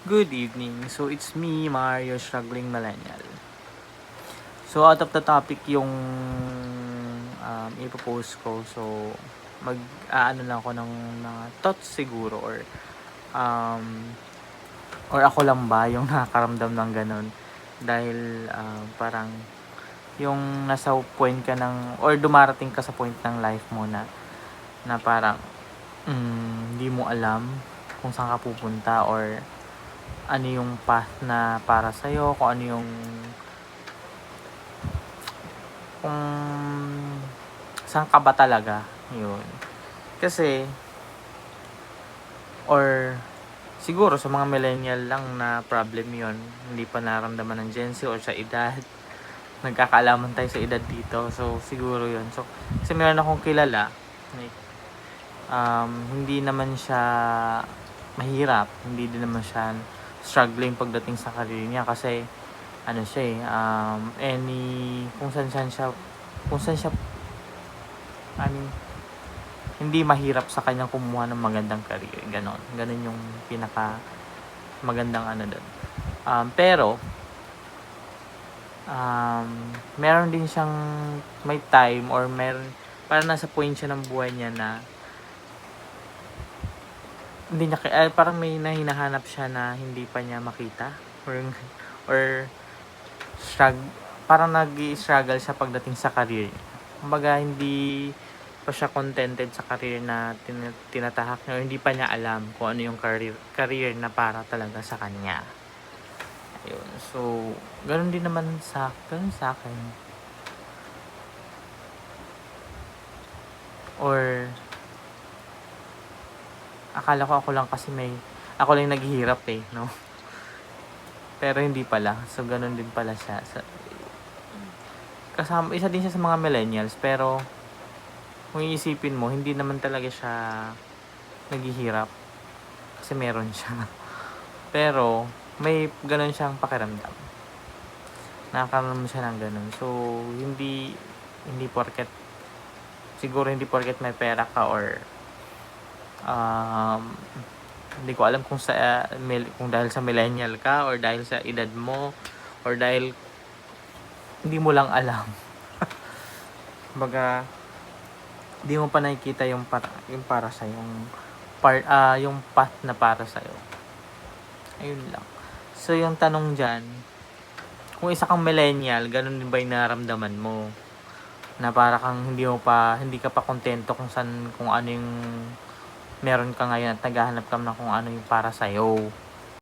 Good evening. So it's me, Mario, struggling millennial. So out of the topic yung ipopost ko. So ano lang ako ng mga thoughts siguro um, or ako lang ba yung nakakaramdam ng ganun. Dahil parang yung nasa point ka ng or dumarating ka sa point ng life mo na parang hindi mo alam kung saan ka pupunta or ano yung path na para sa'yo, kung ano yung kung saan ka ba talaga, yun. Kasi, or siguro sa mga millennial lang na problem yon, hindi pa naramdaman ng Gen Z or sa edad. Nagkakaalaman tayo sa edad dito, so siguro yun. So, kasi meron akong kilala, like, hindi naman siya mahirap, hindi din naman siya struggling pagdating sa career niya kasi ano siya kung saan siya I mean, hindi mahirap sa kanyang kumuha ng magandang career, ganon yung pinaka magandang ano doon. Pero meron din siyang may time or meron parang nasa point siya ng buhay niya na hindi niya parang may hinahanap siya na hindi pa niya makita or parang nag-struggle siya pagdating sa career niya. Kumbaga hindi pa siya contented sa career na tinatahak niya, o hindi pa niya alam kung ano yung career na para talaga sa kanya. Ayun. So, ganun din naman sa akin. Or akala ko ako lang kasi ako lang naghihirap no? Pero hindi pala. So, ganun din pala siya. Kasama, isa din siya sa mga millennials, pero kung iisipin mo, hindi naman talaga siya naghihirap kasi meron siya. Pero may ganun siyang pakiramdam. Nakakaroon siya ng ganun. So, hindi porket may pera ka or hindi ko alam kung kung dahil sa millennial ka or dahil sa edad mo or dahil hindi mo lang alam. Baga hindi mo pa nakikita yung para sa yung path na para sa iyo. Ayun lang. So yung tanong diyan, kung isa kang millennial, ganun din ba yung nararamdaman mo? Na para kang hindi ka pa kontento kung ano yung meron ka ngayon at naghahanap ka na kung ano yung para sa iyo.